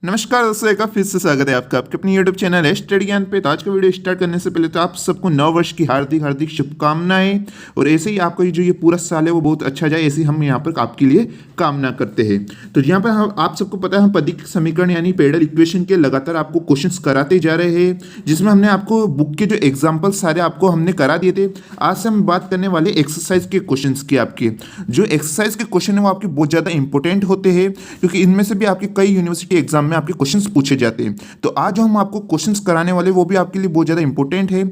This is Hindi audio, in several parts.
नमस्कार दोस्तों, एक बार फिर से स्वागत है आपका आपके अपनी यूट्यूब चैनल है स्टडी ज्ञान पे। तो आज का वीडियो स्टार्ट करने से पहले तो आप सबको नव वर्ष की हार्दिक हार्दिक शुभकामनाएं। और ऐसे ही आपका जो ये पूरा साल है वो बहुत अच्छा जाए, ऐसे ही हम यहाँ पर आपके लिए कामना करते हैं। तो यहाँ पर हम आप सबको पता है हम पदिक समीकरण यानी पेडल इक्वेशन के लगातार आपको क्वेश्चंस कराते जा रहे हैं, जिसमें हमने आपको बुक के जो एग्जाम्पल सारे आपको हमने करा दिए थे। आज से हम बात करने वाले एक्सरसाइज के क्वेश्चन की। आपके जो एक्सरसाइज के क्वेश्चन है वो आपके बहुत ज़्यादा इंपॉर्टेंट होते हैं, क्योंकि इनमें से भी आपके कई यूनिवर्सिटी एग्जाम में आपके क्वेश्चंस पूछे जाते हैं। तो आज जो हम आपको क्वेश्चंस कराने वाले वो भी आपके लिए बहुत ज़्यादा इंपॉर्टेंट है।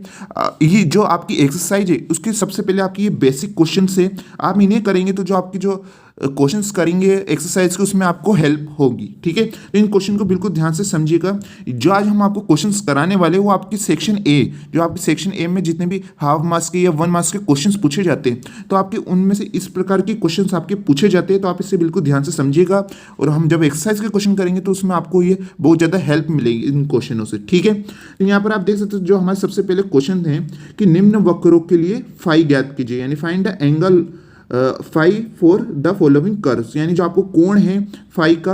ये जो आपकी एक्सरसाइज है उसके सबसे पहले आपकी ये बेसिक क्वेश्चन है, आप इन्हें करेंगे तो जो आपकी जो क्वेश्चंस करेंगे एक्सरसाइज के उसमें आपको हेल्प होगी। ठीक है, तो इन क्वेश्चन को बिल्कुल ध्यान से समझिएगा। जो आज हम आपको क्वेश्चंस कराने वाले वो आपकी सेक्शन ए, जो आपके सेक्शन ए में जितने भी हाफ मार्क्स के या 1 मार्क्स के क्वेश्चंस पूछे जाते हैं, तो आपके उनमें से इस प्रकार के क्वेश्चंस आपके पूछे जाते हैं। तो आप इससे बिल्कुल ध्यान से समझिएगा, और हम जब एक्सरसाइज के क्वेश्चन करेंगे तो उसमें आपको ये बहुत ज़्यादा हेल्प मिलेगी इन क्वेश्चनों से। ठीक है, तो यहाँ पर आप देख सकते हो जो हमारे सबसे पहले क्वेश्चन है कि निम्न वक्रों के लिए फाई ज्ञात कीजिए, यानी find the angle phi for the following curves. यानी जो आपको कोण है फाई का,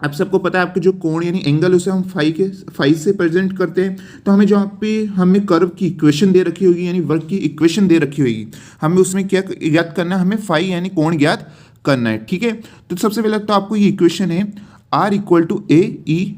आप सबको पता है आपके जो कोण यानी एंगल उसे हम फाई से प्रेजेंट करते हैं। तो हमें जो आप पे हमें कर्व की इक्वेशन दे रखी होगी, यानी वर्ग की इक्वेशन दे रखी होगी, हमें उसमें क्या ज्ञात करना है, हमें फाई यानी कोण ज्ञात करना है। ठीक है, तो सबसे पहले तो आपको ये इक्वेशन है R equal to a e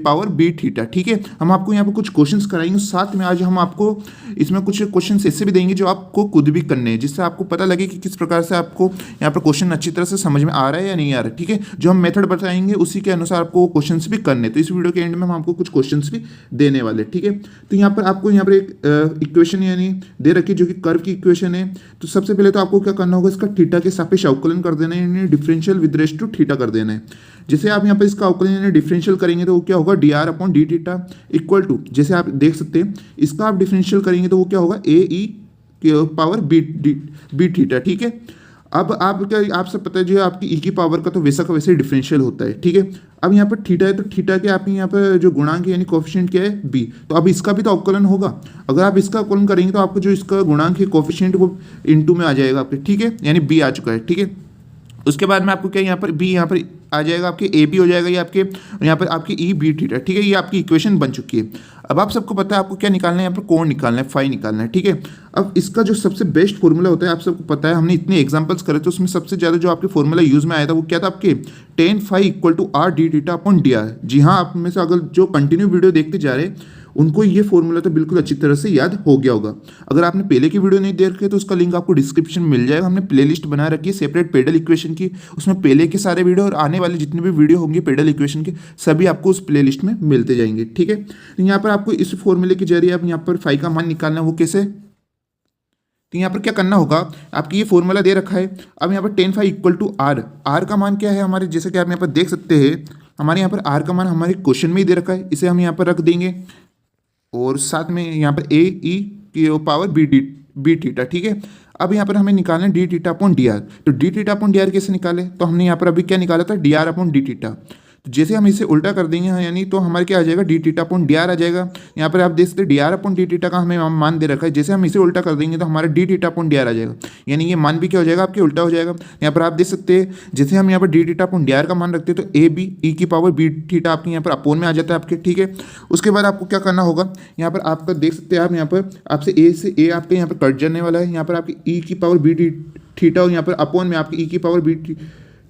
power b theta. ठीक है, हम आपको यहाँ पर कुछ क्वेश्चंस कराएंगे, साथ में आज हम आपको इसमें कुछ क्वेश्चंस ऐसे भी देंगे जो आपको खुद भी करने हैं, जिससे आपको पता लगे कि किस प्रकार से आपको यहाँ पर क्वेश्चन अच्छी तरह से समझ में आ रहा है या नहीं आ रहा है। ठीक है, जो हम मेथड बताएंगे उसी के अनुसार आपको क्वेश्चंस भी करने। तो इस वीडियो के एंड में हम आपको कुछ क्वेश्चंस भी देने वाले। ठीक है, तो यहाँ पर आपको यहाँ पर एक इक्वेशन यानी दे रखी है जो कि कर्व की इक्वेशन है। तो सबसे पहले तो आपको क्या करना होगा, इसका थीटा के सापेक्ष अवकलन कर देना है, यानी differential with respect to theta कर देना है। जैसे आप यहाँ पर इसका अवकलन यानी डिफरेंशियल करेंगे तो वो क्या होगा, d r upon d theta equal to, जैसे आप देख सकते हैं इसका आप डिफरेंशियल करेंगे तो वो क्या होगा, ए ई पावर बी थीटा। ठीक है, अब आप क्या, आप सब पता है जो आपकी ई की पावर का तो वैसा का वैसे ही डिफरेंशियल होता है। ठीक है, अब यहाँ पर थीटा है तो थीटा के आपके यहाँ पर जो गुणांक है यानी कोफिशिएंट क्या है, बी। तो अब इसका भी तो अवकलन होगा। अगर आप इसका अवकलन करेंगे तो आपको जो इसका गुणांक है कोफिशिएंट वो इनटू में आ जाएगा आपके। ठीक है, यानी बी आ चुका है। ठीक है, उसके बाद में आपको क्या यहाँ पर बी यहाँ पर आ जाएगा, आपके ए बी हो जाएगा ये आपके, यहाँ पर आपकी ई बी थीटा। ठीक है, ये आपकी इक्वेशन बन चुकी है। अब आप सबको पता है आपको क्या निकालना है, यहाँ पर कोण निकालना है, फाई निकालना है। ठीक है, अब इसका जो सबसे बेस्ट फॉर्मूला होता है आप सबको पता है, हमने इतने एग्जांपल्स करे तो उसमें सबसे ज़्यादा जो आपके फॉर्मूला यूज़ में आया था वो क्या था, आपके tan phi equal to r d theta upon d r. जी हाँ, आप में से अगर जो कंटिन्यू वीडियो देखते जा रहे हैं उनको ये फॉर्मूला तो बिल्कुल अच्छी तरह से याद हो गया होगा। अगर आपने पहले की वीडियो नहीं देख रखे तो उसका लिंक आपको डिस्क्रिप्शन में मिल जाएगा। हमने प्लेलिस्ट बना रखी है सेपरेट पेडल इक्वेशन की, उसमें पहले के सारे वीडियो और आने वाले जितने भी वीडियो होंगे पेडल इक्वेशन के सभी आपको उस प्लेलिस्ट में मिलते जाएंगे। ठीक है, तो यहाँ पर आपको इस फॉर्मूले के जरिए आप यहाँ पर फाई का मान निकालना है, वो कैसे, तो यहाँ पर क्या करना होगा, आपकी ये फॉर्मूला दे रखा है। अब यहाँ पर tan phi equal to r, r का मान क्या है हमारे, जैसे कि आप यहाँ पर देख सकते हैं हमारे यहाँ पर आर का मान हमारे क्वेश्चन में ही दे रखा है, इसे हम यहाँ पर रख देंगे और साथ में यहाँ पर ए ई की पावर बी थीटा। ठीक है, अब यहाँ पर हमें निकालना है d theta upon d r. तो d theta upon d r कैसे निकाले, तो हमने यहाँ पर अभी क्या निकाला था, D r upon d theta. तो जैसे हम इसे उल्टा कर देंगे यानी तो हमारे क्या आ जाएगा, d theta upon d r आ जाएगा। यहाँ पर आप देख सकते हैं d r upon d theta का हमें मान दे रखा है, जैसे हम इसे उल्टा कर देंगे तो हमारा d theta upon d r आ जाएगा, यानी ये मान भी क्या हो जाएगा, आपके उल्टा हो जाएगा। यहाँ पर आप देख सकते हैं जैसे हम यहाँ पर D theta upon d are का मान रखते हैं तो ए बी ई की पावर बी थीटा आपके यहाँ पर अपोन में आ जाता है आपके। ठीक है, उसके बाद आपको क्या करना होगा, यहाँ पर आपका देख सकते हैं आप यहाँ पर आपसे ए से ए आपके यहाँ पर कट जाने वाला है, यहाँ पर आपकी ई की पावर बी थीटा और यहाँ पर अपोन में आपकी ई की पावर बी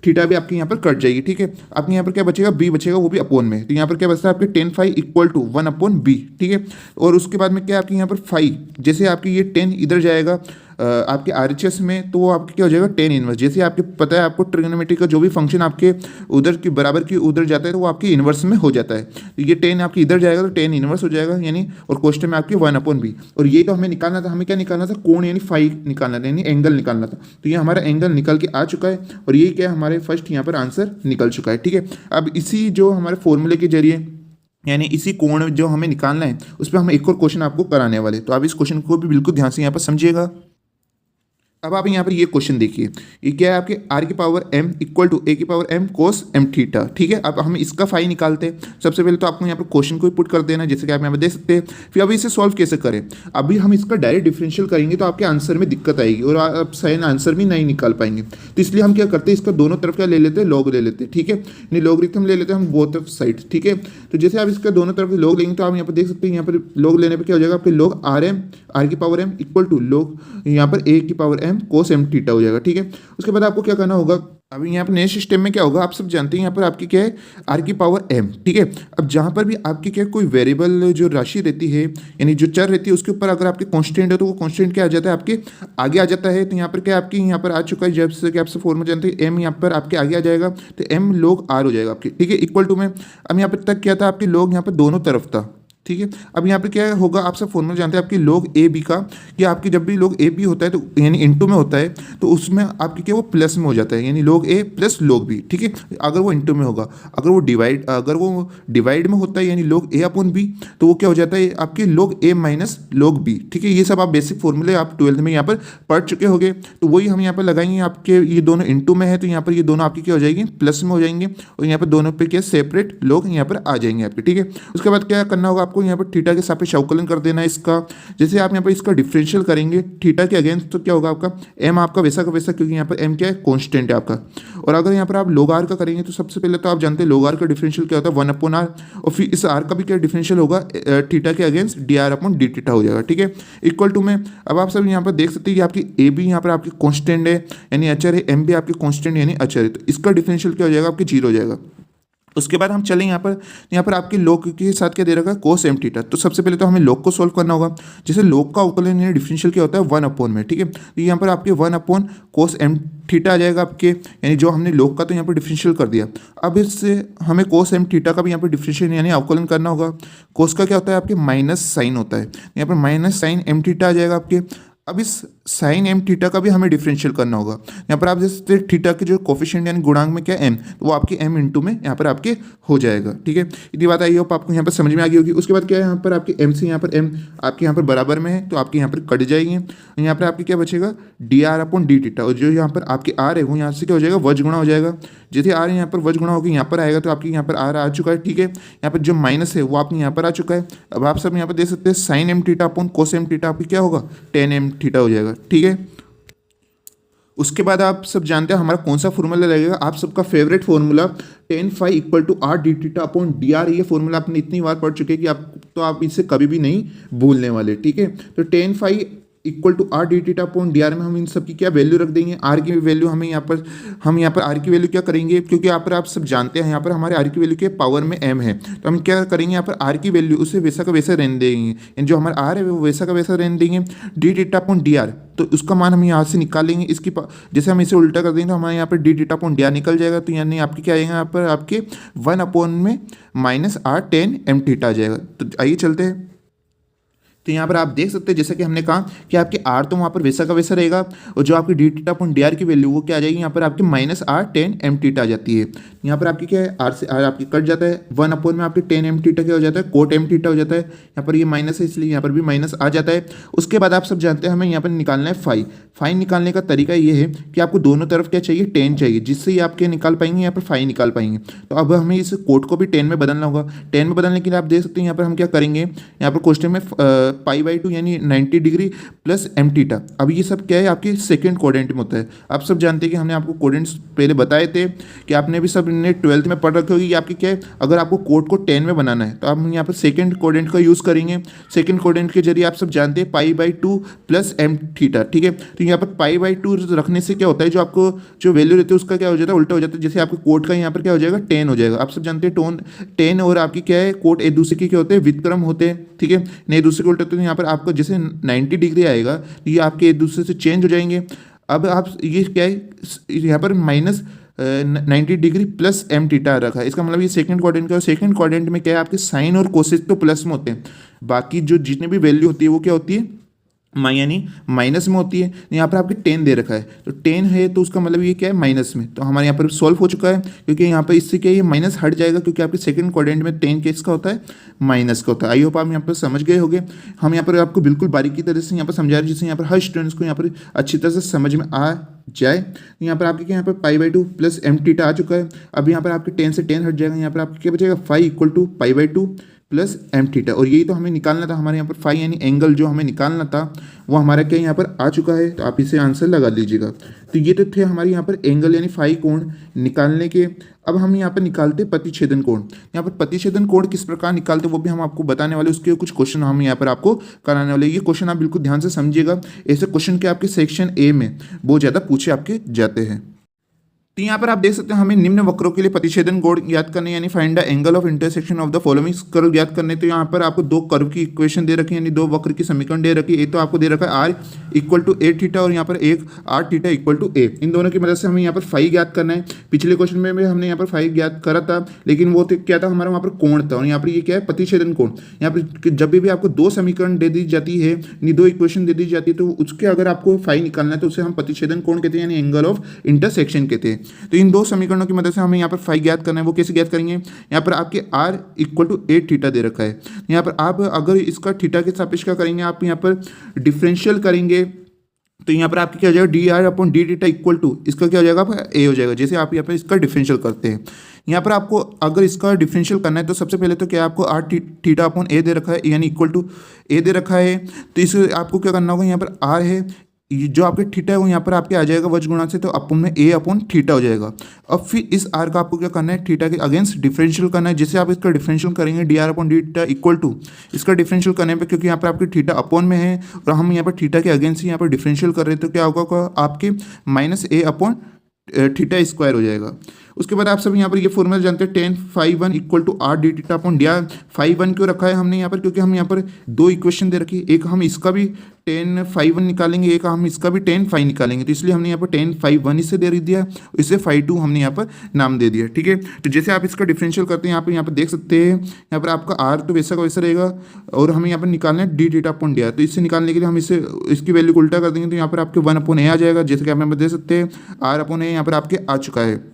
थीटा भी आपके यहाँ पर कट जाएगी। ठीक है, आपके यहाँ पर क्या बचेगा, बी बचेगा, वो भी अपोन में। तो यहाँ पर क्या बचता है आपके tan phi equal to 1 upon b. ठीक है, और उसके बाद में क्या आपके यहाँ पर फाई, जैसे आपकी ये 10 इधर जाएगा आपके आरएचएस में तो वो आपके क्या हो जाएगा, टेन इनवर्स। जैसे आपके पता है आपको ट्रिग्नोमेट्री का जो भी फंक्शन आपके उधर की बराबर की उधर जाता है तो वो आपकी इनवर्स में हो जाता है। तो ये 10 आपकी इधर जाएगा तो 10 इनवर्स हो जाएगा, यानी और क्वेश्चन में आपकी 1 अपॉन बी। और ये तो हमें निकालना था, हमें क्या निकालना था, कोण यानी फाई निकालना था, यानी एंगल निकालना था। तो ये हमारा एंगल निकल के आ चुका है और ये क्या हमारे फर्स्ट यहाँ पर आंसर निकल चुका है। ठीक है, अब इसी जो हमारे फॉर्मूले के जरिए यानी इसी कोण जो हमें निकालना है उस पर हम एक और क्वेश्चन आपको कराने वाले, तो आप इस क्वेश्चन को भी बिल्कुल ध्यान से यहाँ पर समझिएगा। अब आप यहाँ पर ये क्वेश्चन देखिए, ये क्या है आपके आर की पावर एम इक्वल टू ए की power m cos m theta, ठीक है। अब हम इसका फाई निकालते हैं। सबसे पहले तो आपको यहाँ पर क्वेश्चन को पुट कर देना, जैसे कि आप यहाँ पर देख सकते हैं। फिर अभी इसे सॉल्व कैसे करें, अभी हम इसका डायरेक्ट डिफरेंशियल करेंगे तो आपके आंसर में दिक्कत आएगी और आप सही आंसर भी नहीं निकाल पाएंगे। तो इसलिए हम क्या करते हैं, इसका दोनों तरफ क्या ले लेते हैं, लॉग ले लेते हैं, ठीक है। नहीं लॉगरिथम ले लेते हैं हम बोथ ऑफ साइड, ठीक है। तो जैसे आप इसका दोनों तरफ लॉग लेंगे तो आप यहाँ पर देख सकते हैं, यहाँ पर लॉग लेने पर क्या हो जाएगा आपके लॉग आर एम आर की power m equal to log यहाँ पर ए की power m cos m theta हो जाएगा, ठीक है। उसके बाद आपको क्या करना होगा, अभी यहाँ पर नए सिस्टम में क्या होगा, आप सब जानते हैं यहाँ पर आपकी क्या है आर की पावर एम, ठीक है। अब जहाँ पर भी आपकी क्या कोई वेरिएबल जो राशि रहती है यानी जो चर रहती है उसके ऊपर अगर आपके कांस्टेंट है तो वो कांस्टेंट क्या आ जाता है आपके आगे आ जाता है। तो यहाँ पर क्या आपकी यहाँ पर आ चुका है, जैसे कि आप सब फॉर्मूला जानते हैं, एम यहाँ पर आपके आगे आ जाएगा तो एम log आर हो जाएगा आपके, ठीक है, इक्वल टू में। अब यहाँ पर तक क्या था आपके log यहाँ पर दोनों तरफ था, ठीक है। अब यहाँ पे क्या होगा, आप सब फॉर्मूला जानते हैं आपकी log ए बी का, कि आपकी जब भी log ए बी होता है तो यानी इनटू में होता है तो उसमें आपकी क्या वो प्लस में हो जाता है, यानी log ए प्लस log बी, ठीक है। अगर वो इनटू में होगा, अगर वो डिवाइड में होता है यानी log ए अपॉन बी तो वो क्या हो जाता है आपकी log ए माइनस log बी, ठीक है। ये सब आप बेसिक फॉर्मूले आप 12th में यहाँ पर पढ़ चुके होंगे। तो वही हम यहाँ पर लगाएंगे, आपके ये दोनों इनटू में है तो यहाँ पर ये दोनों आपकी क्या हो जाएगी प्लस में हो जाएंगे और यहाँ पर दोनों पे क्या सेपरेट log यहाँ पर आ जाएंगे आपके, ठीक है। उसके बाद क्या करना होगा आपको, यहाँ पर थीटा के सापेक्ष अवकलन कर देना है इसका। जैसे आप यहाँ पर इसका डिफरेंशियल करेंगे थीटा के अगेंस्ट तो क्या होगा आपका एम आपका वैसा का वैसा, क्योंकि यहाँ पर एम क्या है कांस्टेंट है आपका। और अगर यहाँ पर आप log आर का करेंगे तो सबसे पहले तो आप जानते हैं log आर का डिफरेंशियल क्या होता है 1/r, और फिर इस आर का भी क्या डिफरेंशियल होगा थीटा के against D r upon d theta हो जाएगा, ठीक है, इक्वल टू में। अब आप सब यहाँ पर देख सकते हैं कि आपकी ए बी यहाँ पर आपकी कांस्टेंट है यानी अचर है, एम भी आपकी कांस्टेंट यानी अचर है, तो इसका डिफरेंशियल क्या हो जाएगा आपकी 0 हो जाएगा। उसके बाद हम चलें यहाँ पर आपके log के साथ क्या दे रखा है कोस एम थीटा। तो सबसे पहले तो हमें log को सॉल्व करना होगा। जैसे log का अवकलन यानी डिफरेंशियल क्या होता है 1/, में, ठीक है। तो यहाँ पर आपके 1/, कोस एम थीटा आ जाएगा आपके, यानी जो हमने log का तो यहाँ पर डिफरेंशियल कर दिया। अब इससे हमें कोस एम थीटा का भी यहाँ पर डिफरेंशियल यानी अवकलन करना होगा। कोस का क्या होता है आपके माइनस साइन होता है, यहाँ पर माइनस साइन एम थीटा आ जाएगा आपके। अब इस साइन एम थीटा का भी हमें डिफरेंशियल करना होगा। यहाँ पर आप जैसे थीटा के जो कोफिशिएंट यानी गुणांक में क्या एम, तो वो आपके एम इंटू में यहाँ पर आपके हो जाएगा, ठीक है। इतनी बात आई होप आपको यहाँ पर समझ में आ गई होगी। उसके बाद क्या है यहाँ पर आपके एम से यहाँ पर एम आपके यहाँ पर बराबर में है तो आपके यहाँ पर कट जाएंगे। यहाँ पर आपके क्या बचेगा D r upon d theta, और जो यहाँ पर आपके आर है वो यहाँ से क्या हो जाएगा वज गुणा हो जाएगा। जैसे आर यहाँ पर वज गुणा होकर यहाँ पर आएगा तो आपके यहाँ पर आर आ चुका है, ठीक है। यहाँ पर जो माइनस है वो आपके यहाँ पर आ चुका है। अब आप सब यहाँ पर देख सकते हैं sine m theta upon cos m theta आपकी क्या होगा टेन एम थीटा हो जाएगा, ठीक है। उसके बाद आप सब जानते हैं हमारा कौन सा फॉर्मूला लगेगा, आप सबका favourite formula tan phi equal to r d theta upon d r. ये फॉर्मूला आपने इतनी बार पढ़ चुके हैं कि आप इसे कभी भी नहीं भूलने वाले, ठीक है। तो tan phi equal to r d theta upon d r में हम इन सब की क्या वैल्यू रख देंगे। आर की वैल्यू हम यहाँ पर आर की वैल्यू क्या करेंगे, क्योंकि यहाँ पर आप सब जानते हैं यहाँ पर हमारे आर की वैल्यू के पावर में एम है, तो हम क्या करेंगे यहाँ पर आर की वैल्यू उसे वैसा का वैसा रहने देंगे, यानी जो हमारा आर है वो वैसा का वैसा रहने देंगे। D theta upon d r तो उसका मान हम यहाँ से निकाल लेंगे, इसकी जैसे हम इसे उल्टा कर देंगे तो हमारे यहाँ पर D theta upon d are निकल जाएगा। तो यानी आपकी क्या आएगा यहाँ पर आपके 1/, में minus r tan m theta आ जाएगा। तो आइए चलते हैं। तो यहाँ पर आप देख सकते हैं जैसे कि हमने कहा कि आपके आर तो वहाँ पर वैसा का वैसा रहेगा, और जो आपकी d theta upon d r की वैल्यू वो क्या आ जाएगी यहाँ पर आपकी minus r tan m theta आ जाती है। यहाँ पर आपकी क्या है आर से आर आपकी कट जाता है, 1/, में आपके टेन एम थीटा क्या हो जाता है कोट एम थीटा हो जाता है। यहाँ पर ये माइनस है इसलिए यहाँ पर भी माइनस आ जाता है। उसके बाद आप सब जानते हैं हमें यहाँ पर निकालना है फाइन निकालने का तरीका ये है कि आपको दोनों तरफ क्या चाहिए टेन चाहिए, जिससे ही आप क्या निकाल पाएंगे यहाँ पर फाइन निकाल पाएंगे। तो अब हमें इस कोट को भी टेन में बदलना होगा। टेन में बदलने के लिए आप देख सकते हैं यहाँ पर हम क्या करेंगे, यहाँ पर क्वेश्चन में π/2 यानी 90 डिग्री प्लस एम थीटा। अब ये सब क्या है आपके सेकंड क्वाड्रेंट में होता है। आप सब जानते हैं कि हमने आपको क्वाड्रेंट्स पहले बताए थे कि आपने भी सब ने 12th में पढ़ रखे होगी कि आपकी क्या है अगर आपको कोड को 10 में बनाना है तो आप यहाँ पर सेकंड क्वाड्रेंट का यूज़ करेंगे। सेकंड क्वाड्रेंट के जरिए आप सब जानते हैं π/2 प्लस एम थीटा, ठीक है। तो यहाँ पर π/2 रखने से क्या होता है जो आपको जो वैल्यू रहती है उसका क्या हो जाता है उल्टा हो जाता है। जैसे आपके कोड का यहाँ पर क्या हो जाएगा 10 हो जाएगा। आप सब जानते हैं 10 और आपकी क्या है कोड एक दूसरे के क्या होते हैं व्युत्क्रम होते हैं, ठीक है, नहीं दूसरे को उल्टे। तो यहाँ पर आपको जैसे 90 डिग्री आएगा तो ये आपके एक दूसरे से चेंज हो जाएंगे। अब आप ये क्या है यहाँ पर minus 90 degree plus m theta रखा है, इसका मतलब ये सेकंड क्वाड्रेंट का। सेकंड क्वाड्रेंट में क्या है आपके साइन और कोसेक तो प्लस में होते हैं, बाकी जो जितनी भी वैल्यू होती है वो क्या होती है यानी माइनस में होती है। यहाँ पर आपके 10 दे रखा है, तो 10 है तो उसका मतलब ये क्या है माइनस में, तो हमारे यहाँ पर सॉल्व हो चुका है, क्योंकि यहाँ पर इससे क्या ये माइनस हट जाएगा, क्योंकि आपके सेकंड क्वाड्रेंट में 10 किसका होता है, माइनस का होता है। आई होप आप यहाँ पर समझ गए होंगे। हम यहाँ पर आपको बिल्कुल बारीकी तरह से यहाँ पर समझा रहे, जिससे यहाँ पर हर स्टूडेंट्स को यहाँ पर अच्छी तरह से समझ में आ जाए। तो यहाँ पर आपके क्या, यहाँ पर पाई/2 प्लस एम थीटा आ चुका है। अब यहाँ पर आपके 10 से 10 हट जाएगा, यहाँ पर आपके क्या बचेगा, फाई इक्वल टू पाई/2 प्लस एम थीटा। और यही तो हमें निकालना था, हमारे यहाँ पर फाई यानी एंगल जो हमें निकालना था वो हमारा क्या यहाँ पर आ चुका है, तो आप इसे आंसर लगा लीजिएगा। तो ये तो थे हमारे यहाँ पर एंगल यानी फाई कोण निकालने के। अब हम यहाँ पर निकालते प्रतिच्छेदन कोण। यहाँ पर प्रतिच्छेदन कोण किस प्रकार निकालते वो भी हम आपको बताने वाले, उसके कुछ क्वेश्चन हम यहाँ पर आपको कराने वाले। ये क्वेश्चन आप बिल्कुल ध्यान से समझिएगा, ऐसे क्वेश्चन के आपके सेक्शन ए में बहुत ज़्यादा पूछे आपके जाते हैं। तो यहाँ पर आप देख सकते हैं हमें निम्न वक्रों के लिए प्रतिच्छेदन कोण ज्ञात करने, यानी find the angle of intersection of the following curve ज्ञात करने। तो यहाँ पर आपको दो कर्व की इक्वेशन दे रखी है, यानी दो वक्र की समीकरण दे रखी है। एक तो आपको दे रखा है r equal to a theta, और यहाँ पर एक r theta equal to a. इन दोनों की मदद से हमें यहाँ पर फाई ज्ञात करना है। पिछले क्वेश्चन में भी हमने यहाँ पर फाई ज्ञात करा था, लेकिन वो तो क्या था, हमारा वहाँ पर कोण था, और यहाँ पर ये क्या है, प्रतिच्छेदन कोण। यहाँ पर जब भी आपको दो समीकरण दे दी जाती है, दो इक्वेशन दे दी जाती है, तो उसके अगर आपको फाई निकालना है तो उसे हम प्रतिच्छेदन कोण कहते हैं, यानी एंगल ऑफ इंटरसेक्शन कहते हैं। तो इन दो समीकरणों की मदद से हमें यहाँ पर फाई ज्ञात करना है। वो कैसे ज्ञात करेंगे, यहाँ पर आपके r equal to a theta दे रखा है। यहाँ पर आप अगर इसका थीटा के सापेक्ष क्या करेंगे, आप यहाँ पर डिफरेंशियल करेंगे, तो यहाँ पर आपकी क्या हो जाएगा, d r upon d theta equal to इसका क्या हो जाएगा, आपका ए हो जाएगा। जैसे आप यहाँ पर इसका डिफरेंशियल करते हैं, यहाँ पर आपको अगर इसका डिफरेंशियल करना है तो सबसे पहले तो क्या आपको आर थीटा अपॉन ए दे रखा है, यानी इक्वल टू ए दे रखा है। तो इस आपको क्या करना होगा, यहाँ पर आर है, जो आपके थीटा है वो यहाँ पर आपके आ जाएगा वज गुणा से, तो अपन में ए अपॉन थीटा हो जाएगा। अब फिर इस आर का आपको क्या करना है, थीटा के अगेंस्ट डिफरेंशियल करना है। जैसे आप इसका डिफरेंशियल करेंगे d r upon d theta equal to इसका डिफरेंशियल करने पे, क्योंकि यहाँ पर आपके थीटा अपॉन में है और हम यहाँ पर थीटा के अगेंस्ट ही यहाँ पर डिफरेंशियल कर रहे हैं, तो क्या होगा आपके minus a upon theta square हो जाएगा। उसके बाद आप सब यहाँ पर ये फॉर्मूला जानते हैं, tan phi one equal to r d theta upon d r. Phi one क्यों रखा है हमने यहाँ पर, क्योंकि हम यहाँ पर दो इक्वेशन दे रखी है, एक हम इसका भी टेन फाई वन निकालेंगे, एक हम इसका भी टेन फाई निकालेंगे। तो इसलिए हमने यहाँ पर टेन फाई वन इसे दे दिया, इसे फाई टू हमने यहाँ पर नाम दे दिया। ठीक है, तो जैसे आप इसका डिफरेंशियल करते हैं यहाँ पर देख सकते हैं, यहाँ पर आपका आर तो वैसा का वैसा रहेगा, और हमें यहाँ पर निकालना है d theta upon d r. तो इससे निकालने के लिए हम इसे इसकी वैल्यू को उल्टा कर देंगे, तो यहाँ पर आपके वन अपॉन ए आ जाएगा। जैसे कि आप यहाँ पर देख सकते हैं आर अपॉन ए यहाँ पर आपके आ चुका है।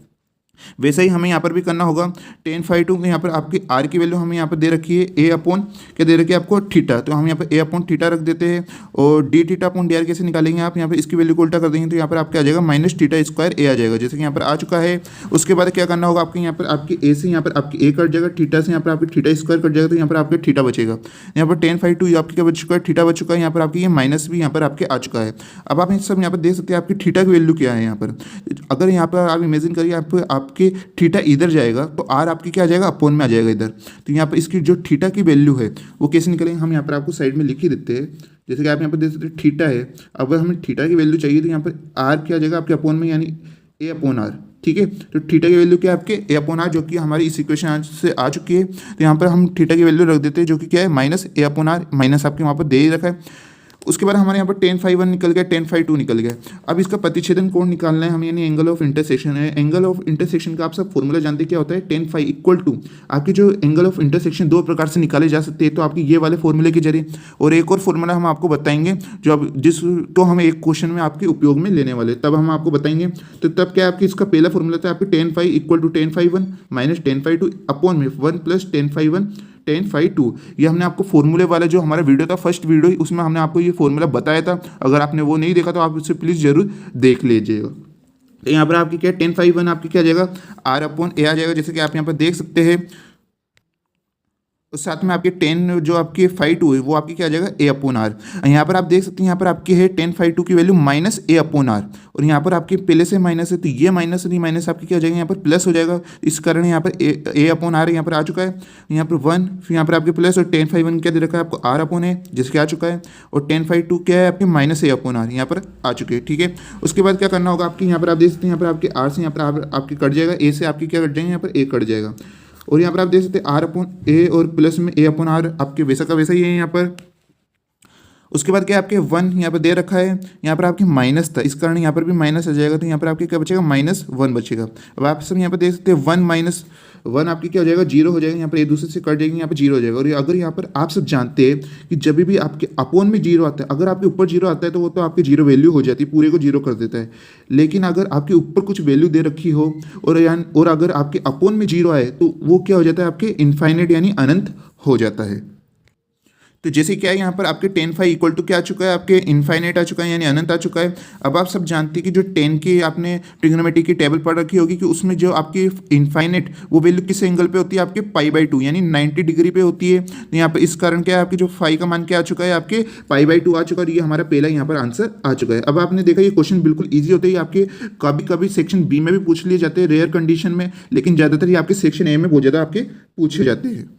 वैसे ही हमें यहाँ पर भी करना होगा, टेन फाई टू यहाँ पर आपकी आर की वैल्यू हमें यहाँ पर दे रखी है ए अपॉन क्या दे रखी है आपको थीटा, तो हम यहाँ पर ए अपॉन थीटा रख देते हैं। और D theta upon d r कैसे निकालेंगे, आप यहाँ पर इसकी वैल्यू को उल्टा कर देंगे, तो यहाँ पर आपका आ जाएगा माइनस थीटा स्क्वायर ए आ जाएगा, जैसे कि यहाँ पर आ चुका है। उसके बाद क्या करना होगा, आपके यहाँ पर आपकी ए से यहाँ पर आपकी ए कट जाएगा, थीटा से यहाँ पर आपकी थीटा स्क्वायर कट जाएगा, तो यहाँ पर आपके थीटा बचेगा। यहाँ पर टेन फाई टू आपकी क्या बच चुका है, थीटा बच चुका है। यहाँ पर आपकी ये माइनस भी यहाँ पर आपके आ चुका है। अब आप सब यहाँ पर देख सकते हैं आपकी थीटा की वैल्यू क्या है। यहाँ पर अगर यहाँ पर आप इमेजिन करिए आपके थीटा इधर जाएगा, तो आर आपकी क्या आ जाएगा, अपॉन में आ जाएगा इधर। तो यहाँ पर इसकी जो थीटा की वैल्यू है वो कैसे निकलेंगे, हम यहाँ पर आपको साइड में लिख ही देते हैं। जैसे कि आप यहाँ पर देख सकते हैं थीटा है, अगर हमें थीटा की वैल्यू चाहिए तो यहाँ पर आर क्या आ जाएगा आपके अपॉन में, यानी ए अपॉन आर। ठीक है, तो थीटा की वैल्यू क्या है आपके ए अपॉन आर, जो कि हमारी इस इक्वेशन से आ चुकी है। तो यहाँ पर हम थीटा की वैल्यू रख देते हैं, जो कि क्या है minus a upon r, minus आपके वहाँ पर दे ही रखा है। उसके बाद हमारे यहाँ पर टेन फाई वन निकल गया, टेन फाई टू निकल गया। अब इसका प्रतिच्छेदन कोण निकालना है हमें, यानी एंगल ऑफ इंटरसेक्शन है। एंगल ऑफ इंटरसेक्शन का आप सब फॉर्मूला जानते हैं क्या होता है, टेन फाई इक्वल टू आपकी जो एंगल ऑफ इंटरसेक्शन दो प्रकार से निकाले जा सकते हैं, तो आपकी ये वाले फॉर्मूले के जरिए, और एक और फॉर्मूला हम आपको बताएंगे जो अब तो हमें एक क्वेश्चन में आपके उपयोग में लेने वाले, तब हम आपको बताएंगे। तो तब क्या आपकी इसका पहला फॉर्मूला था आपकी tan phi equal to tan phi one minus tan phi two upon में one plus tan phi one tan phi two. ये हमने आपको फॉर्मूले वाला जो हमारा वीडियो था फर्स्ट वीडियो, उसमें हमने आपको ये फॉर्मूला बताया था। अगर आपने वो नहीं देखा तो आप उसे प्लीज़ जरूर देख लीजिएगा। तो यहाँ पर आपकी क्या टेन फाई वन आपकी क्या आ जाएगा, आर अपॉन ए आ जाएगा, जैसे कि आप यहाँ पर देख सकते हैं। उस साथ में आपके टेन जो आपकी फाई टू है वो आपकी क्या आ जाएगा, ए अपॉन आर। यहाँ पर आप देख सकते हैं यहाँ पर आपकी है टेन फाई टू की value minus a upon r, और यहाँ पर आपके पहले से माइनस है, तो ये माइनस और ये माइनस आपकी क्या हो जाएगा, यहाँ पर प्लस हो जाएगा। इस कारण यहाँ पर ए अपॉन आर यहाँ पर आ चुका है, यहाँ पर वन, फिर यहाँ पर आपके प्लस, और टेन फाई वन क्या दे रखा है आपको आर अपॉन है, जिसके आ चुका है, और टेन फाई टू क्या है आपके माइनस ए अपॉन आर यहाँ पर आ चुके हैं। ठीक है, उसके बाद क्या करना होगा आपकी, यहाँ पर आप देख सकते हैं यहाँ पर आपके आर से यहाँ पर आपकी कट जाएगा, ए से आपकी क्या कट जाएंगे, यहाँ पर ए कट जाएगा, और यहाँ पर आप देख सकते हैं आर अपॉन ए और प्लस में ए अपॉन आर आपके वैसा का वैसा ही है यहाँ पर। उसके बाद क्या आपके वन यहाँ पर दे रखा है, यहाँ पर आपके माइनस था, इस कारण यहाँ पर भी माइनस आ जाएगा, तो यहाँ पर आपके क्या बचेगा, माइनस वन बचेगा। अब आप सब यहाँ पर देख सकते हैं वन माइनस वन आपकी क्या हो जाएगा, जीरो हो जाएगा, यहाँ पर एक दूसरे से कट जाएगी, यहाँ पर जीरो हो जाएगा। और अगर यहाँ पर आप सब जानते हैं कि जब भी आपके अपोन में जीरो आता है, अगर आपके ऊपर जीरो आता है तो वो तो आपकी जीरो वैल्यू हो जाती है, पूरे को जीरो कर देता है। लेकिन अगर आपके ऊपर कुछ वैल्यू दे रखी हो और अगर आपके अपोन में जीरो आए तो वो क्या हो जाता है, आपके इनफाइनाइट यानी अनंत हो जाता है। तो जैसे क्या है, यहाँ पर आपके टेन फाइव इक्वल टू क्या आ चुका है, आपके इनफाइनाइट आ चुका है यानी अनंत आ चुका है। अब आप सब जानते हैं कि जो टेन की आपने ट्रिग्नोमेट्री की टेबल पढ़ रखी होगी कि उसमें जो आपकी इनफाइनाइट वो वैल्यू किस एंगल पे होती है, आपके पाई/2 यानी 90 डिग्री पे होती है। तो यहाँ पर इस कारण क्या है, आपकी जो फाई का मान क्या आ चुका है, आपके पाई/2 आ चुका है। और ये हमारा पहला यहाँ पर आंसर आ चुका है। अब आपने देखा ये क्वेश्चन बिल्कुल ईजी होते हैं, आपके कभी कभी सेक्शन बी में भी पूछ लिए जाते हैं रेयर कंडीशन में, लेकिन ज़्यादातर ये आपके सेक्शन ए में बहुत ज़्यादा आपके पूछे जाते हैं।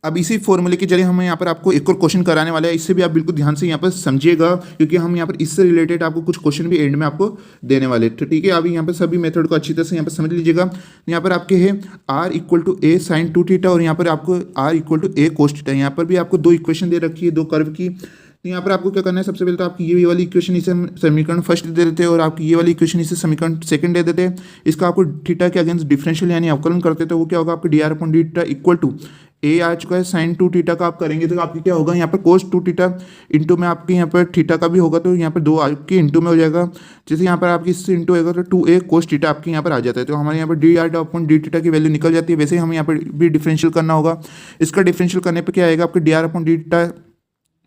अब इसी फॉर्मूले के जरिए हम यहाँ पर आपको एक और क्वेश्चन कराने वाले हैं, इससे भी आप बिल्कुल ध्यान से यहाँ पर समझिएगा, क्योंकि हम यहाँ पर इससे रिलेटेड आपको कुछ क्वेश्चन भी एंड में आपको देने वाले। तो ठीक है, अभी यहाँ पर सभी मेथड को अच्छी तरह से यहाँ पर समझ लीजिएगा। यहाँ पर आपके है r equal to a sine 2θ और यहाँ पर आपको r equal to a cos θ। यहाँ पर भी आपको दो इक्वेशन दे रखी है, दो कर्व की। तो यहाँ पर आपको क्या करना है, सबसे पहले तो आपकी ये वाली इक्वेशन इसे समीकरण फर्स्ट दे देते हैं और आपकी ये वाली इक्वेशन इसे समीकरण सेकंड दे देते हैं। इसका आपको थीटा के अगेंस्ट डिफरेंशियल यानी अवकलन करते तो वो क्या होगा, आपके dr/dθ इक्वल टू ए आ चुका है साइन 2θ का आप करेंगे तो आपकी क्या होगा, यहाँ पर कोस 2θ इंटू में आपके यहाँ पर थीटा का भी होगा तो यहाँ पर दो आपके इंटू में हो जाएगा। जैसे यहाँ पर आपकी इससे इंटू होगा तो 2a कोस θ आपके यहाँ पर आ जाता है। तो हमारे यहाँ पर dr/dθ की वैल्यू निकल जाती है। वैसे ही हमें यहाँ पर भी डिफरेंशियल करना होगा। इसका डिफरेंशियल करने पर क्या आएगा, आपके dr/dθ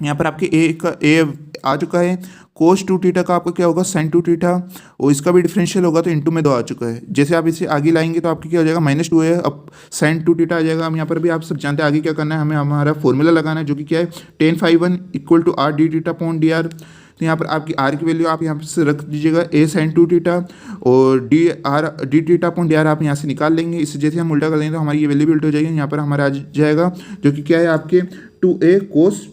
यहाँ पर आपके ए आ चुका है, कोस 2θ का आपका क्या होगा साइन 2θ और इसका भी डिफरेंशियल होगा तो इंटू में 2 आ चुका है। जैसे आप इसे आगे लाएंगे तो आपकी क्या हो जाएगा, -2 है, अब साइन 2θ आ जाएगा। हम यहाँ पर भी आप सब जानते हैं आगे क्या करना है, हमें हमारा फॉर्मूला लगाना है जो कि क्या है tan φ1 equal to r dθ/dr। तो यहाँ पर आपकी r की वैल्यू आप यहाँ से रख दीजिएगा a साइन 2θ और dθ/dr आप यहाँ से निकाल लेंगे। इससे जैसे हम उल्टा कर देंगे तो हमारी ये वैल्यू भी उल्टी हो जाएगी। यहाँ पर हमारा आ जाएगा जो कि क्या है, आपके 2a कोस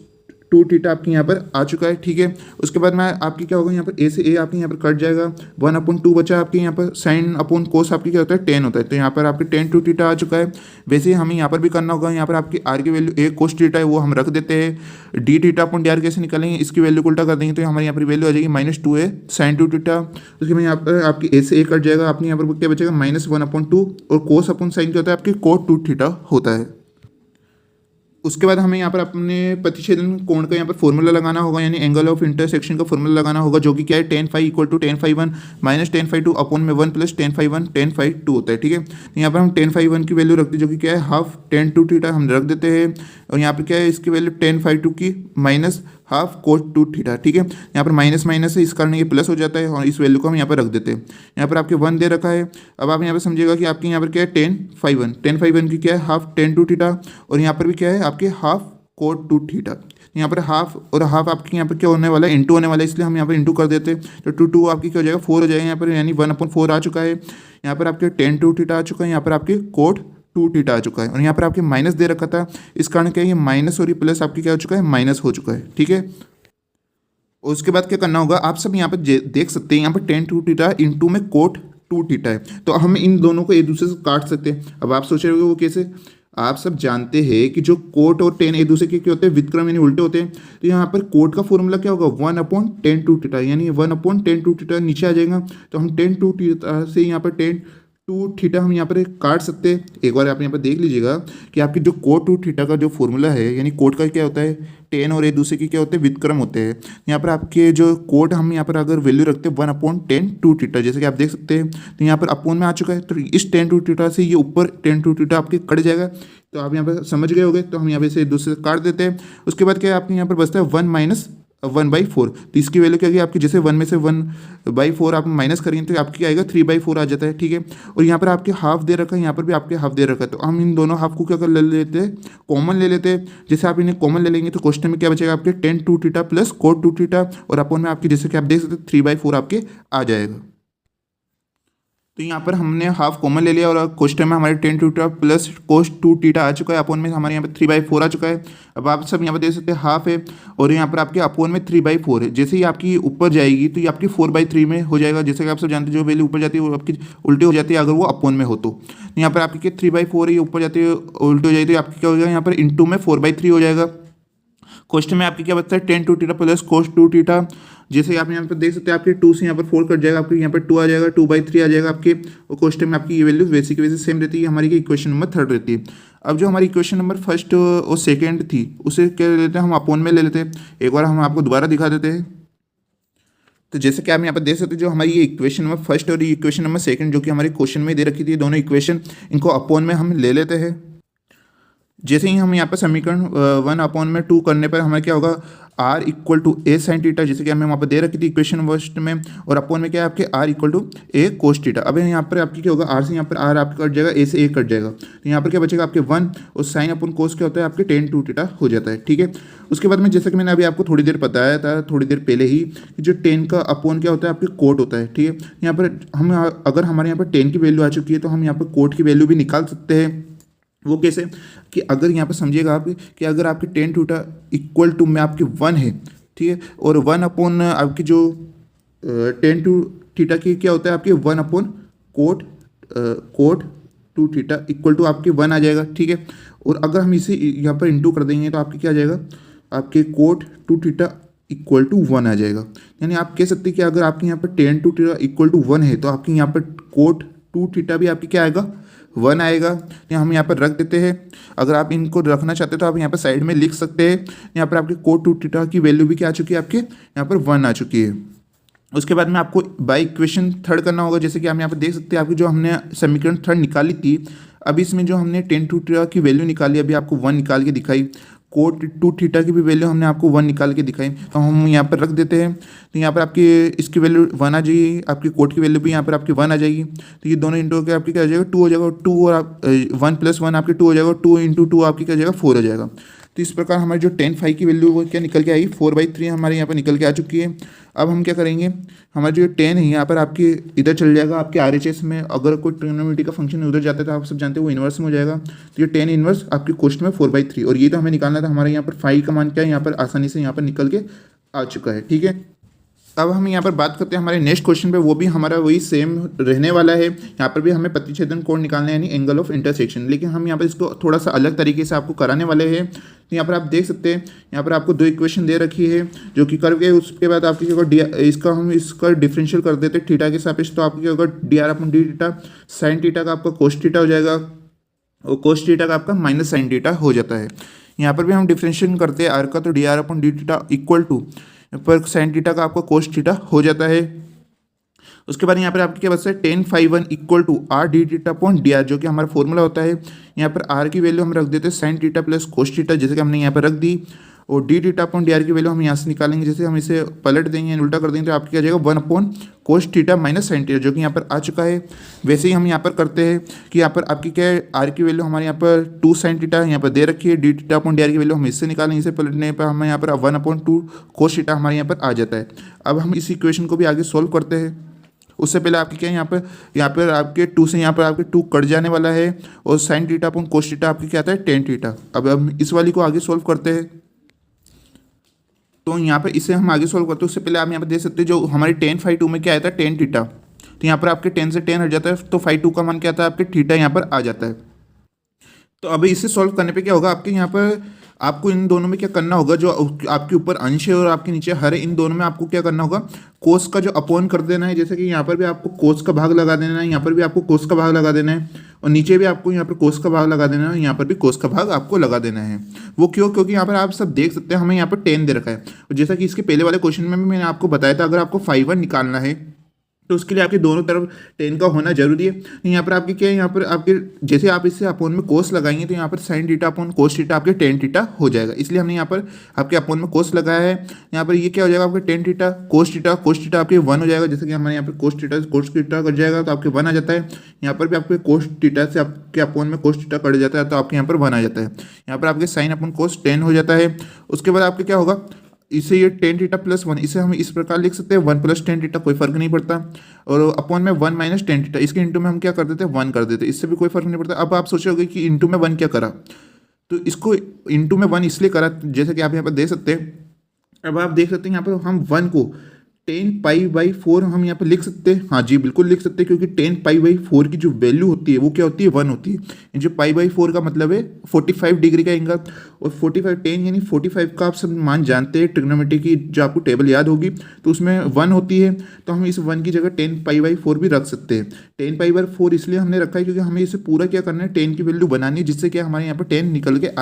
2θ आपके यहाँ पर आ चुका है। ठीक है, उसके बाद में आपकी क्या होगा, यहाँ पर a से a आपके यहाँ पर कट जाएगा, 1/2 बचा आपके यहाँ पर साइन अपॉन कोस आपकी क्या होता है, tan होता है। तो यहाँ पर आपके tan 2θ आ चुका है। वैसे ही हमें यहाँ पर भी करना होगा, यहाँ पर आपकी r की वैल्यू a कोस θ है वो हम रख देते हैं। dθ/dr कैसे निकालेंगे, इसकी वैल्यू को उल्टा कर देंगे तो हमारे यहाँ पर वैल्यू आ जाएगी -2a साइन 2θ। उसके बाद यहाँ पर आपकी a से a कट जाएगा, आपके यहाँ पर क्या बचेगा -1/2 और कोस अपॉन साइन क्या होता है, आपकी cot 2θ होता है। उसके बाद हमें यहाँ पर अपने प्रतिच्छेदन कोण का यहाँ पर फॉर्मूला लगाना होगा यानी एंगल ऑफ इंटरसेक्शन का फॉर्मूला लगाना होगा जो कि क्या है, tan φ equal to tan φ1 minus tan φ2 upon में 1 प्लस tan φ1 tan φ2 होता है। ठीक है, तो यहाँ पर हम tan φ1 की वैल्यू रखते हैं जो कि क्या है हाफ tan 2θ हम रख देते हैं और यहाँ पर क्या है इसकी वैल्यू tan φ2 की माइनस हाफ कोस 2θ। ठीक है, यहाँ पर माइनस माइनस है इस कारण ये प्लस हो जाता है और इस वैल्यू को हम यहाँ पर रख देते हैं। यहाँ पर आपके 1 दे रखा है। अब आप यहाँ पर समझिएगा कि आपके यहाँ पर क्या है tan φ1 की क्या है हाफ tan 2θ और यहाँ पर भी क्या है आपके हाफ कोट 2θ। यहाँ पर हाफ और हाफ आपके यहाँ पर क्या होने वाला है, इंटू होने वाला है, इसलिए हम यहाँ पर इंटू कर देते हैं तो 2 आपकी क्या हो जाएगा 4 हो जाएगा यहाँ पर, यानी 1/4 आ चुका है। यहाँ पर आपके tan 2θ आ चुका है, यहाँ पर आपके कोट 2θ आ चुका है और यहाँ पर आपके माइनस दे रखा था, इस कारण क्या है ये माइनस और ये प्लस आपकी क्या हो चुका है, माइनस हो चुका है। ठीक है, उसके बाद क्या करना होगा, आप सब यहाँ पर देख सकते हैं यहाँ पर tan 2θ इंटू में कोट 2θ है तो हम इन दोनों को एक दूसरे से काट सकते हैं। अब आप सोच रहे हो वो कैसे, आप सब जानते हैं कि जो कोट और टेन एक दूसरे के क्या होते हैं, व्युत्क्रम यानी उल्टे होते हैं। तो यहाँ पर कोट का फॉर्मूला क्या होगा 1/tan 2θ यानी 1/tan 2θ नीचे आ जाएगा तो हम tan 2θ से यहाँ पर tan 2θ हम यहाँ पर काट सकते हैं। एक बार आप यहाँ पर देख लीजिएगा कि आपकी जो कोट 2θ का जो फॉर्मूला है यानी कोट का क्या होता है, टेन और एक दूसरे के क्या होते हैं, व्युत्क्रम होते हैं। यहाँ पर आपके जो कोट हम यहाँ पर अगर वैल्यू रखते हैं 1/tan 2θ जैसे कि आप देख सकते हैं तो यहाँ पर अपोन में आ चुका है तो इस tan 2θ से ये ऊपर tan 2θ आपके कट जाएगा। तो आप यहाँ पर समझ गए होंगे, तो हम यहाँ पे से एक दूसरे से काट देते हैं। उसके बाद क्या है आपके यहाँ पर बचता है 1/4। तो इसकी वैल्यू क्या है आपकी, जैसे 1 में से 1/4 आप माइनस करेंगे तो आपकी आएगा 3/4 आ जाता है। ठीक है, और यहाँ पर आपके हाफ दे रखा है, यहाँ पर भी आपके हाफ दे रखा है तो हम इन दोनों हाफ को क्या कर ले लेते हैं, कॉमन ले लेते हैं। जैसे आप इन्हें कॉमन ले लेंगे तो क्वेश्चन में क्या बचेगा आपके tan 2θ प्लस कोट 2θ और अपॉन में आपके जैसे कि आप देख सकते हैं 3/4 आपके आ जाएगा। तो यहाँ पर हमने हाफ कॉमन ले लिया और क्वेश्चन में हमारे tan 2θ प्लस कोस 2θ आ चुका है, अपॉन में हमारे यहाँ पर 3/4 आ चुका है। अब आप सब यहाँ पर देख सकते हैं हाफ है और यहाँ पर आपके अपॉन में 3/4 है। जैसे ही आपकी ऊपर जाएगी तो ये आपकी 4/3 में हो जाएगा। जैसे कि आप सब जानते हैं जो वैल्यू ऊपर जाती है वो आपकी उल्टी हो जाती है अगर वो अपॉन में हो तो। यहाँ पर आपकी 3/4 है, ऊपर जाती है उल्टी हो जाती है, आपकी क्या हो जाएगा यहाँ पर इंटू में 4/3 हो जाएगा। क्वेश्चन में आपकी क्या बचता है tan 2θ प्लस कोस 2θ जैसे आप यहाँ पर देख सकते हैं आपके 2 से यहाँ पर 4 कट जाएगा, आपके यहाँ पर 2 आ जाएगा, 2/3 आ जाएगा आपके, और क्वेश्चन में आपकी ये वैल्यू वैसी की वैसे सेम रहती है, हमारी इक्वेशन नंबर 3 रहती है। अब जो हमारी इक्वेशन नंबर फर्स्ट और सेकेंड थी उसे क्या ले लेते हैं हम, अपोन में ले लेते हैं। एक बार हम आपको दोबारा दिखा देते हैं। तो जैसे कि आप यहाँ पर देख सकते हैं जो हमारी ये इक्वेशन नंबर फर्स्ट और इक्वेशन नंबर सेकंड जो कि हमारे क्वेश्चन में दे रखी थी, दोनों इक्वेशन इनको अपोन में हम ले लेते हैं। जैसे ही हम यहाँ पर समीकरण 1/2 करने पर हमें क्या होगा, r equal to a sine theta, जैसे कि हमें वहाँ पर दे रखी थी इक्वेशन फर्स्ट में, और अपोन में क्या है आपके r equal to a cos theta. अब यहाँ पर आपकी क्या होगा, r से यहाँ पर r आपका कट जाएगा, a से a कट जाएगा, तो यहाँ पर क्या बचेगा आपके 1, और साइन अपन कोस क्या होता है आपके tan 2 थीटा हो जाता है। ठीक है, उसके बाद में जैसे कि मैंने अभी आपको थोड़ी देर बताया था, थोड़ी देर पहले ही, कि जो tan का अपोन क्या होता है आपके कोट होता है। ठीक है, यहाँ पर हम अगर हमारे यहाँ पर tan की वैल्यू आ चुकी है तो हम यहाँ पर कोट की वैल्यू भी निकाल सकते हैं। वो कैसे, कि अगर यहाँ पर समझिएगा आप कि अगर आपके tan थीटा इक्वल टू में आपके 1 है, ठीक है, और 1 अपॉन आपकी जो tan 2 थीटा की क्या होता है आपके 1 upon cot 2 theta equal to आपके 1 आ जाएगा। ठीक है, और अगर हम इसे यहाँ पर इंटू कर देंगे तो आपके क्या आ जाएगा, आपके कोट 2 थीटा इक्वल टू 1 आ जाएगा। यानी आप कह सकते हैं कि अगर आपके यहाँ पर tan 2 थीटा इक्वल टू 1 है तो आपके यहाँ पर कोट 2 थीटा भी आपकी क्या आएगा, 1 आएगा। या हम यहाँ पर रख देते हैं, अगर आप इनको रखना चाहते हैं तो आप यहाँ पर साइड में लिख सकते हैं। यहाँ पर आपके कोट 2 थीटा की वैल्यू भी क्या आ चुकी है, आपके यहाँ पर 1 आ चुकी है। उसके बाद में आपको बाय इक्वेशन थर्ड करना होगा, जैसे कि हम यहाँ पर देख सकते हैं आपकी जो हमने समीकरण थर्ड निकाली थी, अभी इसमें जो हमने tan 2 थीटा की वैल्यू निकाली, अभी आपको 1 निकाल के दिखाई, कोट 2 थीटा की भी वैल्यू हमने आपको 1 निकाल के दिखाई, तो हम यहाँ पर रख देते हैं। तो यहाँ पर आपकी इसकी वैल्यू 1 आ जाएगी, आपकी कोट की वैल्यू भी यहाँ पर आपकी 1 आ जाएगी, तो ये दोनों इंटू के आपकी क्या हो जाएगा, 2 हो जाएगा, 2 और आप 1 + 1 आपके 2 हो जाएगा, 2 × 2 आपकी क्या हो जाएगा, 4 हो जाएगा। तो इस प्रकार हमारी जो tan phi की वैल्यू वो क्या निकल के आएगी, 4/3 हमारे यहाँ पर निकल के आ चुकी है। अब हम क्या करेंगे, हमारा जो tan है यहाँ पर आपके इधर चल जाएगा आपके RHS में, अगर कोई ट्रिग्नोमेट्री का फंक्शन उधर जाता है तो आप सब जानते हैं वो इन्वर्स में हो जाएगा। तो ये tan इन्वर्स आपके क्वेश्चन में 4/3, और ये तो हमें निकालना था, हमारे यहाँ पर phi का मान क्या है यहाँ पर आसानी से यहाँ पर निकल के आ चुका है। ठीक है, अब हम यहाँ पर बात करते हैं हमारे नेक्स्ट क्वेश्चन पे, वो भी हमारा वही सेम रहने वाला है। यहाँ पर भी हमें प्रतिच्छेदन कोण निकालना है, यानी एंगल ऑफ इंटरसेक्शन, लेकिन हम यहाँ पर इसको थोड़ा सा अलग तरीके से आपको कराने वाले हैं। तो यहाँ पर आप देख सकते हैं, यहाँ पर आपको 2 इक्वेशन दे रखी है जो कि कर्व के, उसके बाद आपकी क्या होगा, इसका डिफरेंशियल कर देते हैं थीटा के सापेक्ष, तो आपको क्या होगा, dr/d थीटा, साइन थीटा का आपका कोस थीटा हो जाएगा, और कोस थीटा का आपका माइनस साइन थीटा हो जाता है। यहाँ पर भी हम डिफरेंशियल करते हैं आर का, तो dr/d थीटा इक्वल टू पर साइन थीटा का आपका कोस थीटा हो जाता है। उसके बाद यहाँ पर आपके क्या बचता है, tan phi1 equal to r/d theta upon dr, जो कि हमारा फॉर्मूला होता है। यहाँ पर r की वैल्यू हम रख देते हैं sine theta plus cos theta, जैसे कि हमने यहाँ पर रख दी, और d थीटा अपॉन dr की वैल्यू हम यहाँ से निकालेंगे, जैसे हम इसे पलट देंगे उल्टा कर देंगे तो आपकी क्या जाएगा 1 upon cos theta minus sine theta, जो कि यहाँ पर आ चुका है। वैसे ही हम यहाँ पर करते हैं कि यहाँ पर आपकी क्या है, r की वैल्यू हमारे यहाँ पर 2 साइन थीटा यहाँ पर दे रखी है, d थीटा अपॉन dr की वैल्यू हम इससे निकालेंगे, इसे पलटने पर हमें यहाँ पर 1/2 कोस थीटा हमारे यहाँ पर आ जाता है। अब हम इस इक्वेशन को भी आगे सोल्व करते हैं। उससे पहले आपके क्या है, यहाँ पर आपके 2 से यहाँ पर आपके 2 कट जाने वाला है, और sine theta upon cos theta आपकी क्या आता है, tan थीटा। अब हम इस वाली को आगे सोल्व करते हैं। तो यहाँ पर इसे हम आगे सोल्व करते हैं, उससे पहले आप यहाँ पर देख सकते हैं जो हमारे tan phi2 में क्या आता है, tan थीटा, तो यहाँ पर आपके tan से tan हट जाता है, तो phi2 का मान क्या आता है, आपके थीटा यहाँ पर आ जाता है। तो अभी इसे सॉल्व करने पे क्या होगा, आपके यहाँ पर आपको इन दोनों में क्या करना होगा, जो आपके ऊपर अंश है और आपके नीचे हर है, इन दोनों में आपको क्या करना होगा, कोस का जो अपॉन कर देना है, जैसे कि यहाँ पर भी आपको कोस का भाग लगा देना है, यहाँ पर भी आपको कोस का भाग लगा देना है, और नीचे भी आपको यहाँ पर कोस का भाग लगा देना है, यहाँ पर भी कोस का भाग आपको लगा देना है। वो क्यों, क्योंकि यहाँ पर आप सब देख सकते हैं हमें यहाँ पर tan दे रखा है, और जैसा कि इसके पहले वाले क्वेश्चन में भी मैंने आपको बताया था, अगर आपको phi1 निकालना है तो उसके लिए आपके दोनों तरफ tan का होना जरूरी है। यहाँ पर आपके क्या है, यहाँ पर आपके जैसे आप इससे अपोन में कोस लगाएंगे तो यहाँ पर sine theta upon cos theta आपके tan थीटा हो जाएगा, इसलिए हमने यहाँ पर आपके अपोन में कोस लगाया है। यहाँ पर ये क्या हो जाएगा, आपके tan थीटा कोस थीटा आपके 1 हो जाएगा, जैसे कि हमारे यहाँ पर कोस थीटा कट जाएगा तो आपके 1 आ जाता है। यहाँ पर भी आपके कोस थीटा से आपके अपोन में कोस थीटा कट जाता है तो आपके यहाँ पर 1 आ जाता है। यहाँ पर आपके साइन अपॉन कोस tan हो जाता है। उसके बाद आपके क्या होगा, इसे ये tan थीटा प्लस 1, इसे हम इस प्रकार लिख सकते हैं 1 + tan थीटा, कोई फर्क नहीं पड़ता, और अपॉन में 1 - tan थीटा, इसके इंटू में हम क्या कर देते हैं 1 कर देते हैं, इससे भी कोई फर्क नहीं पड़ता। अब आप सोचोगे कि इंटू में 1 क्या करा, तो इसको इंटू में 1 इसलिए करा, जैसे कि आप यहाँ पर देख सकते हैं। अब आप देख सकते हैं यहाँ पर हम 1 को 10 पाई/4 हम यहाँ पर लिख सकते हैं। हाँ जी, बिल्कुल लिख सकते हैं, क्योंकि 10 पाई/4 की जो वैल्यू होती है वो क्या होती है, 1 होती है। ये जो पाई/4 का मतलब है 45 डिग्री का एंगल, और 45 10 यानी 45 का आप सब मान जानते हैं, ट्रिग्नोमेट्री की जो आपको टेबल याद होगी तो उसमें 1 होती है, तो हम इस 1 की जगह 10 पाई/4 भी रख सकते हैं। 10 पाई/4 इसलिए हमने रखा है क्योंकि हमें इसे पूरा क्या करना है, 10 की वैल्यू बनानी है, जिससे क्या हमारे यहाँ पर 10 निकल के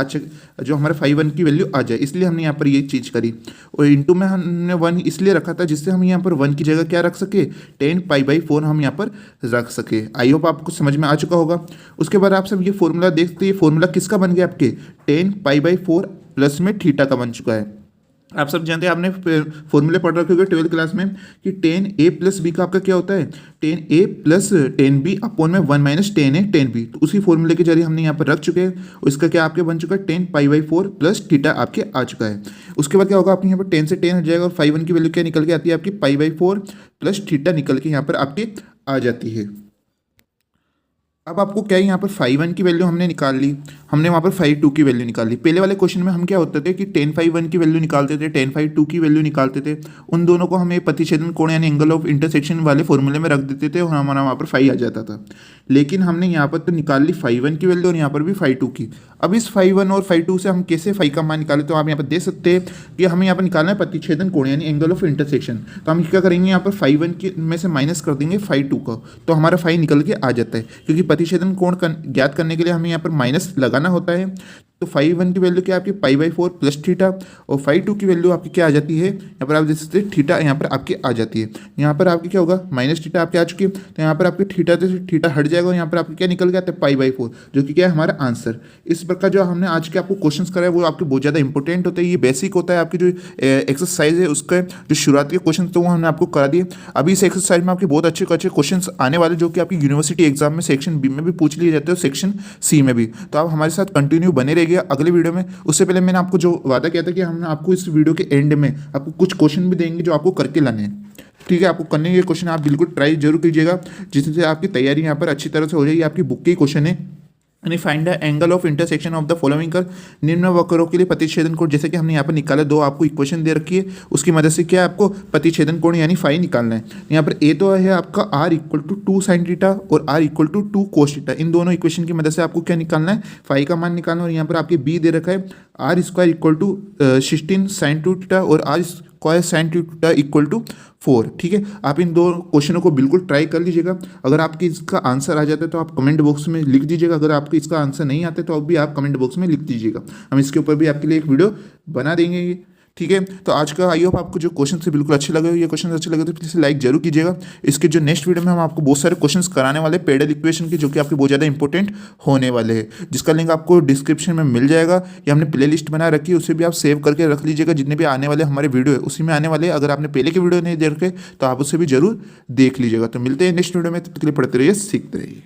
जो हमारा 5 की वैल्यू आ जाए, इसलिए हमने यहाँ पर ये चीज़ करी। और इंटू में हमने 1 इसलिए रखा था जिससे हम यहाँ पर 1 की जगह क्या रख सके, 10 पाई/4 हम यहाँ पर रख सके। आई होप आपको समझ में आ चुका होगा। उसके बाद आप सब ये फॉर्मूला देखते हैं, फॉर्मूला किसका बन गया आपके, 10 पाई/4 प्लस में थीटा का बन चुका है। आप सब जानते हैं, आपने फॉर्मूले पढ़ रखे होंगे 12th क्लास में कि 10a प्लस बी का आपका क्या होता है, 10a प्लस 10b अपॉन में 1 माइनस 10a 10b। तो उसी फॉर्मूले के जरिए हमने यहाँ पर रख चुके हैं, और इसका क्या आपके बन चुका है, 10 पाई/4 प्लस थीटा आपके आ चुका है। उसके बाद क्या होगा, आपके यहाँ पर 10 से 10 हट जाएगा, और 5 की वैल्यू क्या निकल के आती है आपकी, पाई/4 प्लस थीटा निकल के यहाँ पर आपकी आ जाती है। अब आपको क्या है, यहाँ पर 5 की वैल्यू हमने निकाल ली, हमने वहाँ पर 5 की वैल्यू निकाल ली। पहले वाले क्वेश्चन में हम क्या होते थे कि 10 की वैल्यू निकालते थे, 10 की वैल्यू निकालते थे, उन दोनों को हमें प्रतिच्छेदन कोण यानी एंगल ऑफ इंटरसेक्शन वाले फॉर्मूले में रख देते थे, और हमारा वहाँ पर 5 आ जाता था। लेकिन हमने यहाँ पर तो निकाल ली 5 की वैल्यू, और यहाँ पर भी 5 की। अब इस 5 और 5 से हम कैसे 5 का मान निकालें, तो आप यहाँ पर देख सकते हैं कि हमें यहाँ पर निकालना है प्रतिच्छेदन कोण यानी एंगल ऑफ इंटरसेक्शन। तो हम क्या करेंगे, यहाँ पर 5 की में से माइनस कर देंगे 5 का, तो हमारा 5 निकल के आ जाता है, क्योंकि प्रतिच्छेदन कोण ज्ञात करने के लिए हमें यहाँ पर माइनस लगाना होता है। तो 5 की वैल्यू क्या आपकी पाई/4 प्लस थीटा, और 5 की वैल्यू आपकी क्या आ जाती है, यहाँ पर आप देख सकते हैं थीटा यहाँ पर आपकी आ जाती है। यहाँ पर आपकी क्या होगा, माइनस थीटा आपके आ चुकी है, तो यहाँ पर आपकी थीटा से थीटा हट जाएगा, और यहाँ पर आपकी क्या निकल गया, पाई/4, जो कि क्या है हमारा आंसर। इस प्रकार जो हमने आज के आपको क्वेश्चंस कराए वो आपके बहुत ज़्यादा इंपॉर्टेंट होते हैं। ये बेसिक होता है आपकी जो एक्सरसाइज है, उसका जो शुरुआती के क्वेश्चन तो वो हमने आपको करा दिए। अभी इस एक्सरसाइज में आपके बहुत अच्छे अच्छे क्वेश्चन आने वाले, जो कि आपकी यूनिवर्सिटी एग्जाम में सेक्शन बी में भी पूछ लिए जाते हैं, सेक्शन सी में भी। तो आप हमारे साथ कंटिन्यू बने रहिए अगले वीडियो में। उससे पहले मैंने आपको जो वादा किया था कि हम आपको इस वीडियो के एंड में आपको कुछ क्वेश्चन भी देंगे जो आपको करके लाने हैं, ठीक है। आपको करने के क्वेश्चन आप बिल्कुल ट्राई जरूर कीजिएगा, जिससे आपकी तैयारी यहाँ पर अच्छी तरह से हो जाएगी। आपकी बुक के क्वेश्चन है, यानी find the angle of intersection of the following कर, निम्न वक्रों के लिए प्रतिच्छेदन कोण, जैसे कि हमने यहाँ पर निकाला, दो आपको इक्वेशन दे रखी है, उसकी मदद से क्या आपको प्रतिच्छेदन कोण यानी फाई निकालना है। यहाँ पर ए तो है आपका r=2 sin थीटा और r=2 cos थीटा, इन दोनों इक्वेशन की मदद से आपको क्या निकालना है, फाई का मान निकालना है। और यहाँ पर आपके बी दे रखा है r² 16 sin 2 थीटा और r² sin 2 थीटा =4, ठीक है। आप इन दो क्वेश्चनों को बिल्कुल ट्राई कर लीजिएगा। अगर आपके इसका आंसर आ जाता है तो आप कमेंट बॉक्स में लिख दीजिएगा, अगर आपको इसका आंसर नहीं आता है तो अब भी आप कमेंट बॉक्स में लिख दीजिएगा, हम इसके ऊपर भी आपके लिए एक वीडियो बना देंगे, ठीक है। तो आज का आई होप आपको जो क्वेश्चन से बिल्कुल अच्छे लगे, ये क्वेश्चन अच्छे लगे तो प्लीज़ लाइक जरूर कीजिएगा। इसके जो नेक्स्ट वीडियो में हम आपको बहुत सारे क्वेश्चंस कराने वाले पेडल इक्वेशन के, जो कि आपके बहुत ज़्यादा इंपॉर्टेंट होने वाले हैं, जिसका लिंक आपको डिस्क्रिप्शन में मिल जाएगा। ये हमने प्ले लिस्ट बना रखी है, उसे भी आप सेव करके रख लीजिएगा। जितने भी आने वाले हमारे वीडियो है उसी में आने वाले, अगर आपने पहले के वीडियो नहीं देखे तो आप उसे भी जरूर देख लीजिएगा। तो मिलते हैं नेक्स्ट वीडियो में, तब तक के लिए पढ़ते रहिए, सीखते रहिए।